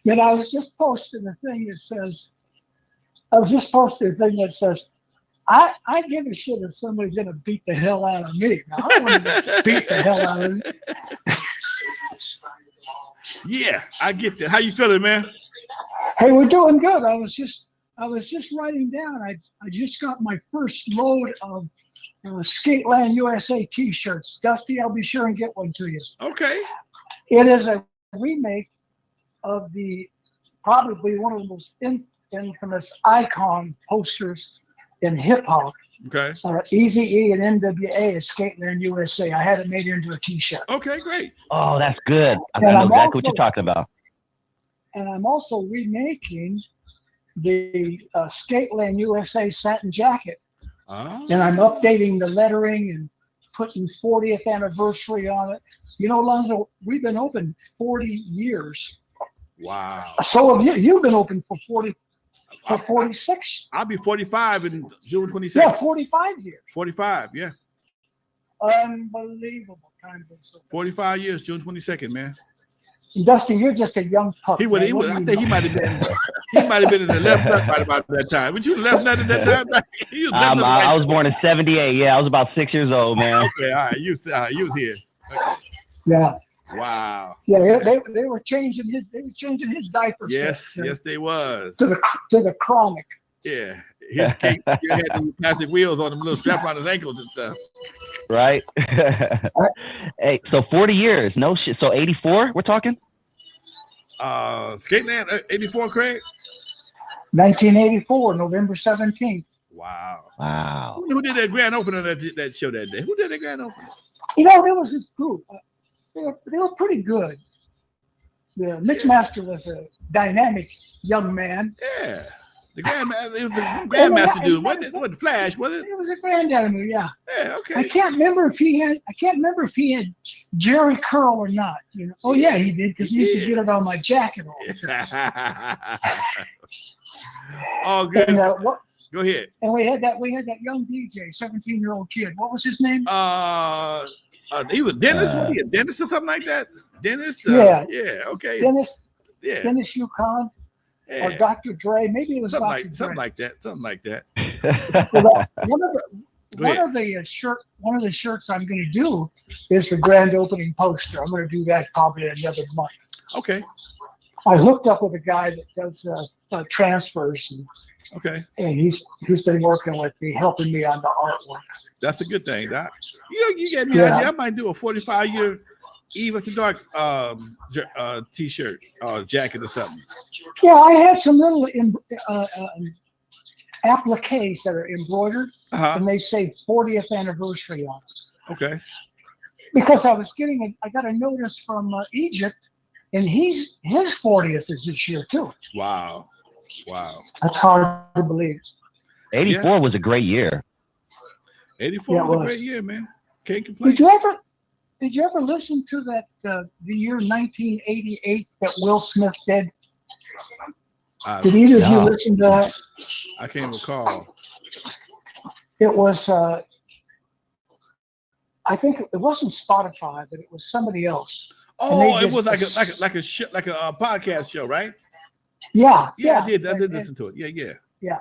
But I was just posting a thing that says, I give a shit if somebody's gonna beat the hell out of me. Now, I want to beat the hell out of me. Yeah, I get that. How you feeling, man? Hey, we're doing good. I was just writing down. I just got my first load of Skateland USA T-shirts. Dusty, I'll be sure and get one to you. Okay. It is a remake of probably one of the most infamous icon posters in hip hop. Okay. Eazy-E and N.W.A. is Skateland USA. I had it made into a T-shirt. Okay, great. Oh, that's good. I know exactly what you're talking about. And I'm also remaking the Skateland USA satin jacket. Oh. And I'm updating the lettering and putting 40th anniversary on it. You know, Lonzo, we've been open 40 years. Wow. So have you. You've been open for 46. I'll be 45 in June 22nd. Yeah, 45 years. 45, yeah. Unbelievable. Time goes so fast. 45 years, June 22nd, man. Dusty, you're just a young pup. I think he might have been in the left nut right about that time. But you left nut at that time? I was born in 78. Yeah, I was about 6 years old, man. Okay, all right. You was here. Okay. Yeah. Wow. Yeah, they were changing his diapers. Yes, they was. To the chronic. Yeah. His cake, you had the plastic wheels on them, little strap on his ankles and stuff. Right. Hey, so 40 years, no shit. So 84, we're talking? Skateland 84, Craig? 1984, November 17th. Wow. Who did that grand opening of that show that day? Who did that grand opening? You know, there was this group. They were pretty good. The mixmaster was a dynamic young man. Yeah. The Grandmaster, it was the Grandmaster dude, wasn't it? Wasn't Flash, was it? It was a granddaddy, yeah. Yeah, okay. I can't remember if he had Jerry curl or not. You know? Oh yeah, he did, because he used to get it on my jacket all the time. Oh, good. And, go ahead. And we had that young DJ, 17-year-old kid. What was his name? He was Dennis. Was he a dentist or something like that? Dennis? Yeah. Yeah. Okay. Dennis. Yeah. Dennis Yukon. Yeah. Or Dr. Dre, maybe it was something like that. One of the shirts I'm going to do is the grand opening poster. I'm going to do that probably in another month. Okay. I hooked up with a guy that does transfers, and he's been working with me, helping me on the artwork. That's a good thing, Doc. You get me idea. I might do a 45-year Eve After Dark T-shirt or jacket or something. Yeah, I had some little appliques that are embroidered, and they say 40th anniversary on it. Okay. Because I got a notice from Egypt, and his 40th is this year too. Wow. That's hard to believe. 84 was a great year. 84 was a great year, man. Can't complain. Did you ever listen to that the year 1988 that Will Smith did? Did either of you listen to that? I can't recall. It was I think it wasn't Spotify, but it was somebody else. Oh, it was like a podcast show, right? Yeah. I did listen to it. Yeah.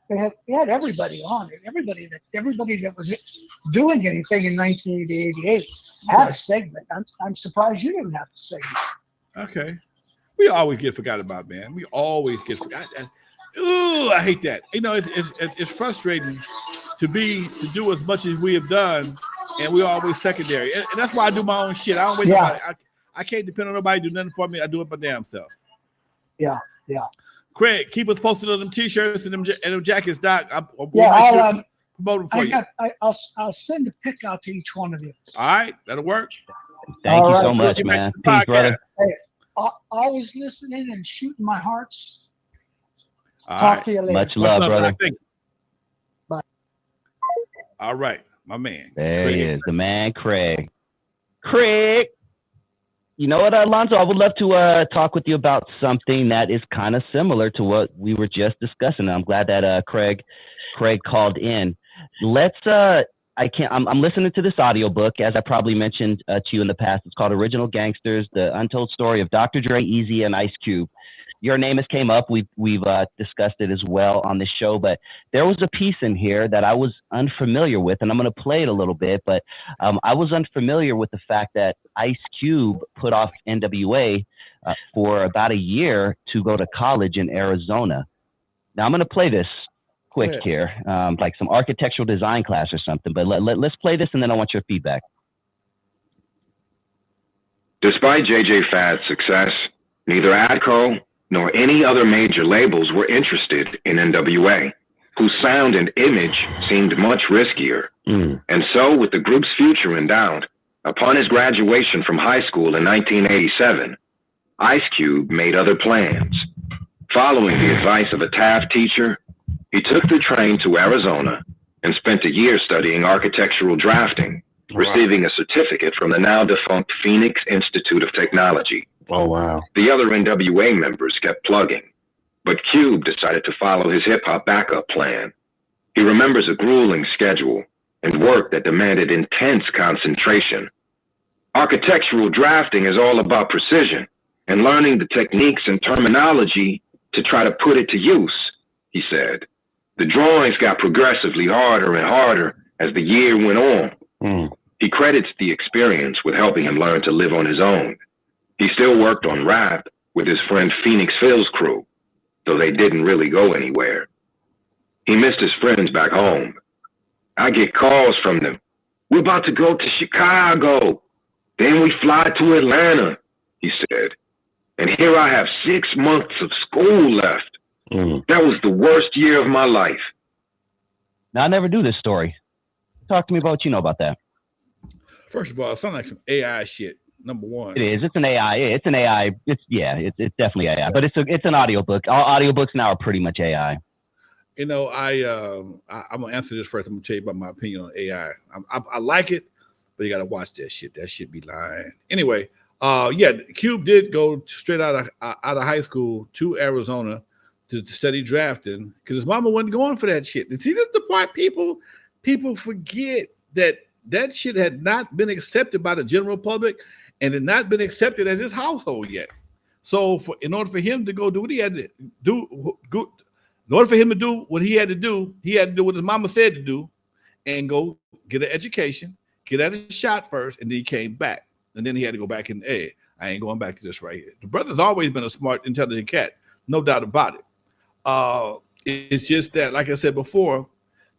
They had everybody on it. Everybody that was doing anything in 1988 had a segment. I'm surprised you didn't have a segment. Okay. We always get forgot about, man. We always get forgotten. Ooh, I hate that. You know, it's frustrating to do as much as we have done, and we're always secondary. And that's why I do my own shit. I don't wait nobody. I can't depend on nobody to do nothing for me. I do it my damn self. Yeah. Craig, keep us posted on them T-shirts and them jackets, Doc. I'll promote them for you. I'll send a pic out to each one of you. All right, that'll work. Thank you so much, man. Peace, brother. Hey, always listening and shooting my hearts. Talk to you later. Much love, brother. Bye. All right, my man. There he is, the man, Craig. Craig. You know what, Alonzo? I would love to talk with you about something that is kind of similar to what we were just discussing. I'm glad that Craig called in. Let's I'm listening to this audiobook, as I probably mentioned to you in the past. It's called Original Gangsters: The Untold Story of Dr. Dre, Easy, and Ice Cube. Your name has came up. We've discussed it as well on this show, but there was a piece in here that I was unfamiliar with, and I'm going to play it a little bit, but I was unfamiliar with the fact that Ice Cube put off N.W.A. For about a year to go to college in Arizona. Now I'm going to play this quick here, like some architectural design class or something, but let's play this and then I want your feedback. Despite JJ Fad's success, neither ADCO nor any other major labels were interested in N.W.A., whose sound and image seemed much riskier. And so, with the group's future in doubt, upon his graduation from high school in 1987, Ice Cube made other plans. Following the advice of a Taft teacher, he took the train to Arizona and spent a year studying architectural drafting, receiving a certificate from the now defunct Phoenix Institute of Technology. Oh, wow. The other N.W.A. members kept plugging, but Cube decided to follow his hip-hop backup plan. He remembers a grueling schedule and work that demanded intense concentration. Architectural drafting is all about precision and learning the techniques and terminology to try to put it to use, he said. The drawings got progressively harder and harder as the year went on. He credits the experience with helping him learn to live on his own. He still worked on rap with his friend Phoenix Phil's crew, though they didn't really go anywhere. He missed his friends back home. I get calls from them. We're about to go to Chicago. Then we fly to Atlanta, he said. And here I have 6 months of school left. That was the worst year of my life. Now, I never do this story. Talk to me about what you know about that. First of all, it sounds like some AI shit. Number one, it is. It's an AI. It's an AI. It's definitely AI. But it's an audiobook. All audiobooks now are pretty much AI. You know, I'm gonna answer this first. I'm gonna tell you about my opinion on AI. I like it, but you gotta watch that shit. That shit be lying. Anyway, Cube did go straight out of high school to Arizona to study drafting because his mama wasn't going for that shit. And see, this is the part people forget that shit had not been accepted by the general public and had not been accepted as his household yet. So in order for him to go do what he had to do, in order for him to do what he had to do what his mama said to do and go get an education, get at a shot first, and then he came back. And then he had to go back and, hey, I ain't going back to this right here. The brother's always been a smart, intelligent cat, no doubt about it. It's just that, like I said before,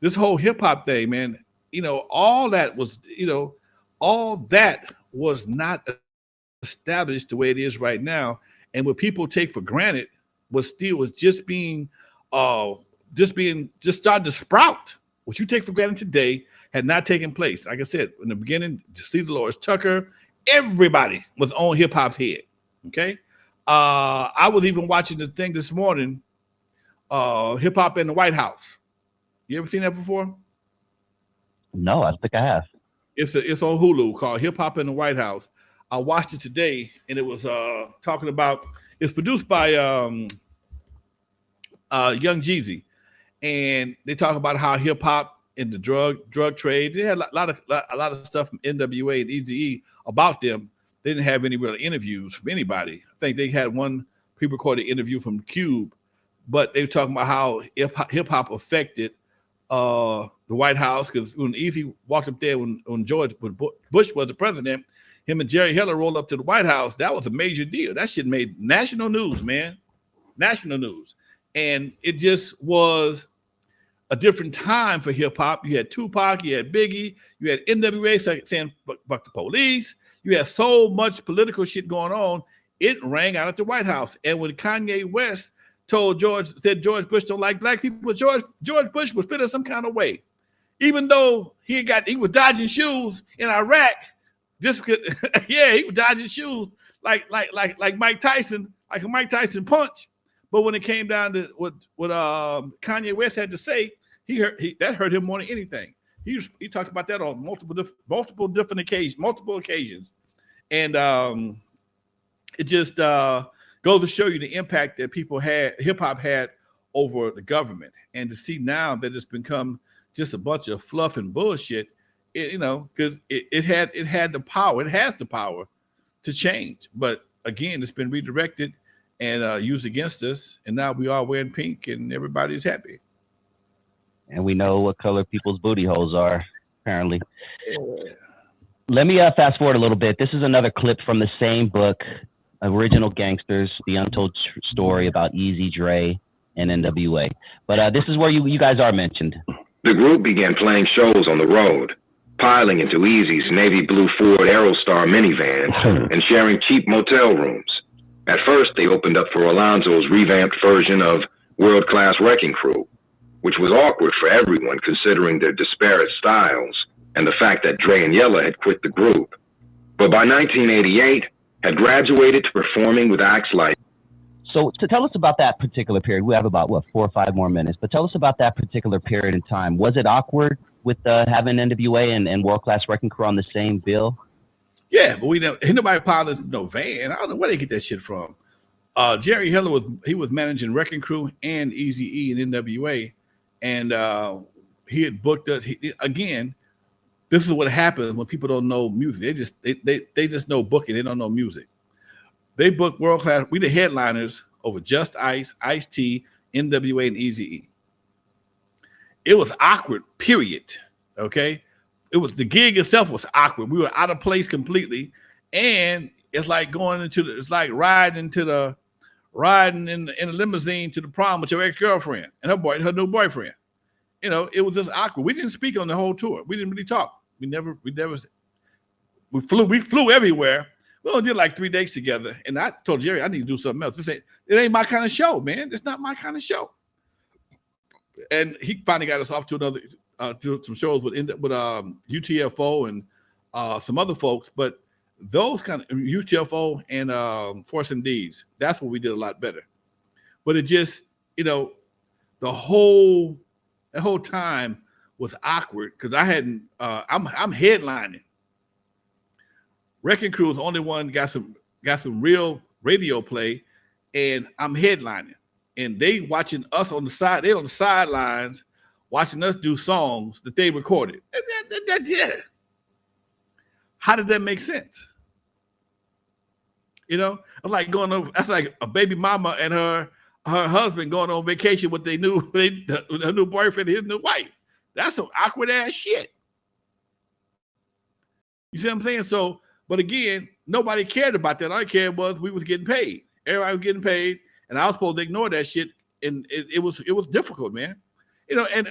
this whole hip-hop thing, man, all that was not established the way it is right now. And what people take for granted was just starting to sprout. What you take for granted today had not taken place. Like I said, in the beginning, Cesar Lawrence Tucker, everybody was on hip hop's head. Okay. I was even watching the thing this morning, Hip Hop in the White House. You ever seen that before? No, I think I have. It's on Hulu called Hip Hop in the White House. I watched it today, and it was talking about. It's produced by Young Jeezy, and they talk about how hip hop and the drug trade. They had a lot of stuff from N.W.A. and Eazy-E about them. They didn't have any real interviews from anybody. I think they had one pre-recorded interview from Cube, but they were talking about how hip hop affected the White House, because when Eazy walked up there when Bush was the president, him and Jerry Heller rolled up to the White House. That was a major deal. That shit made national news, man. National news. And it just was a different time for hip hop. You had Tupac, you had Biggie, you had N.W.A. saying fuck the police. You had so much political shit going on. It rang out at the White House. And when Kanye West said George Bush don't like black people, George Bush was feeling some kind of way. Even though he was dodging shoes in Iraq, he was dodging shoes like Mike Tyson, like a Mike Tyson punch. But when it came down to what Kanye West had to say, that hurt him more than anything. He talked about that on multiple different occasions, and it just goes to show you the impact that hip hop had over the government, and to see now that it's become just a bunch of fluff and bullshit, because it had the power, it has the power to change, but again, it's been redirected and used against us, and now we are wearing pink, and everybody's happy. And we know what color people's booty holes are, apparently. Yeah. Let me fast forward a little bit. This is another clip from the same book, Original Gangsters, The Untold Story about Easy, Dre, and N.W.A. But this is where you guys are mentioned. The group began playing shows on the road, piling into Easy's navy blue Ford Aerostar minivan and sharing cheap motel rooms. At first, they opened up for Alonzo's revamped version of World Class Wrecking Crew, which was awkward for everyone considering their disparate styles and the fact that Dre and Yella had quit the group. But by 1988, had graduated to performing with acts like. So to tell us about that particular period, we have about, 4 or 5 more minutes, but tell us about that particular period in time. Was it awkward with having N.W.A. and World Class Wrecking Crew on the same bill? Yeah, but ain't nobody piloted no van. I don't know where they get that shit from. Jerry Heller was managing Wrecking Crew and Eazy-E and N.W.A. And he had booked us. Again, this is what happens when people don't know music. They just know booking. They don't know music. They booked World Class. We the headliners over Just Ice, Ice-T, N.W.A. and Eazy-E. It was awkward, period. Okay? It was, the gig itself was awkward. We were out of place completely. And it's like it's like riding in a limousine to the prom with your ex-girlfriend and her new boyfriend. It was just awkward. We didn't speak on the whole tour. We didn't really talk. We flew everywhere. We only did like 3 days together. And I told Jerry, I need to do something else. It ain't my kind of show, man. It's not my kind of show. And he finally got us off to to some shows with UTFO and some other folks. But those kind of UTFO and Force MDs, that's what we did a lot better. But it just, the whole time was awkward because I hadn't. I'm headlining. Wrecking Crew was the only one got some real radio play, and I'm headlining. And they watching us on the side. They on the sidelines watching us do songs that they recorded. That's it. How does that make sense? It's like going over. That's like a baby mama and her husband going on vacation with her new boyfriend, his new wife. That's some awkward ass shit. You see what I'm saying? So, but again, nobody cared about that. All I cared was we was getting paid. Everybody was getting paid, and I was supposed to ignore that shit. And it was difficult, man. And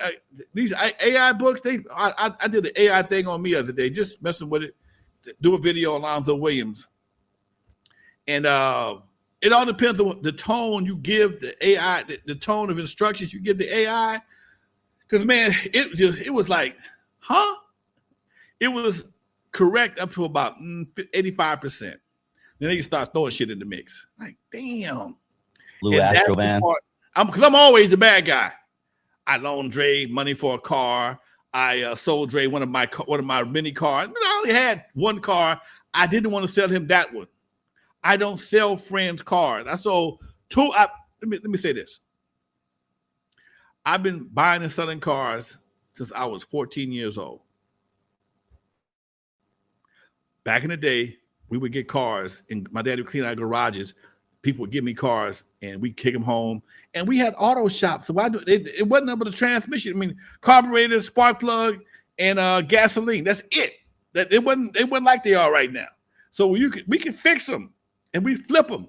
these AI books, I did the AI thing on me the other day, just messing with it, do a video on Alonzo Williams. And it all depends on the tone you give the AI, the tone of instructions you give the AI. Because, man, it was like, huh? It was correct up to about 85%. Then they start throwing shit in the mix. Like, damn. Blue Astro Van. Because I'm always the bad guy. I loaned Dre money for a car. I sold Dre one of my mini cars. I only had one car. I didn't want to sell him that one. I don't sell friends cars. I sold two. Let me say this. I've been buying and selling cars since I was 14 years old. Back in the day, we would get cars, and my dad would clean our garages. People would give me cars, and we'd kick them home. And we had auto shops. So it wasn't about the transmission. I mean, carburetor, spark plug, and gasoline. That's it. It wasn't like they are right now. So we could fix them, and we flip them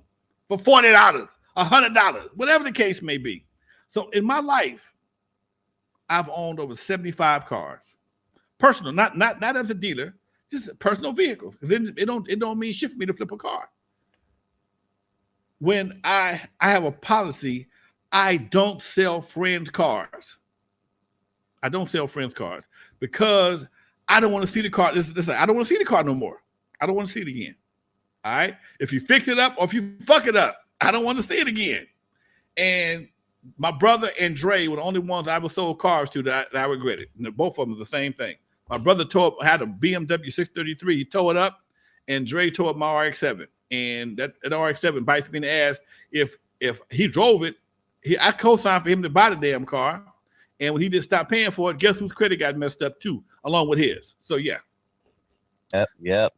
for $40, $100, whatever the case may be. So in my life, I've owned over 75 cars, personal, not as a dealer, just personal vehicles. Then it don't mean shit for me to flip a car. When I have a policy, I don't sell friends' cars. I don't sell friends' cars because I don't want to see the car. I don't want to see the car no more. I don't want to see it again. All right. If you fix it up or if you fuck it up, I don't want to see it again. And my brother and Dre were the only ones I ever sold cars to that I regretted. And both of them are the same thing. My brother had a BMW 633. He tore it up, and Dre tore up my RX-7. and that RX-7 bites me in the ass. If he drove it, I co-signed for him to buy the damn car, and when he just stopped paying for it, guess whose credit got messed up too, along with his. So yeah. Yep.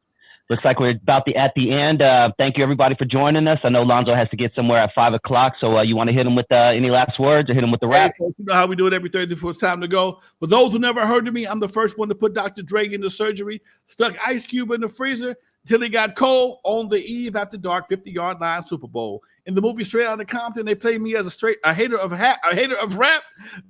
Looks like we're about at the end. Thank you everybody for joining us. I know Lonzo has to get somewhere at 5 o'clock, so you want to hit him with any last words or hit him with the rap? Hey, folks, you know how we do it every Thursday before it's time to go. For those who never heard of me, I'm the first one to put Dr. Dre into surgery, stuck Ice Cube in the freezer until he got cold on the eve after dark 50-yard line Super Bowl. In the movie Straight Outta Compton, they played me as a hater of rap.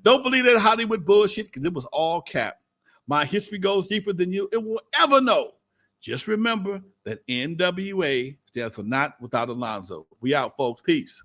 Don't believe that Hollywood bullshit because it was all cap. My history goes deeper than you will ever know. Just remember that N.W.A. stands for Not Without Alonzo. We out, folks. Peace.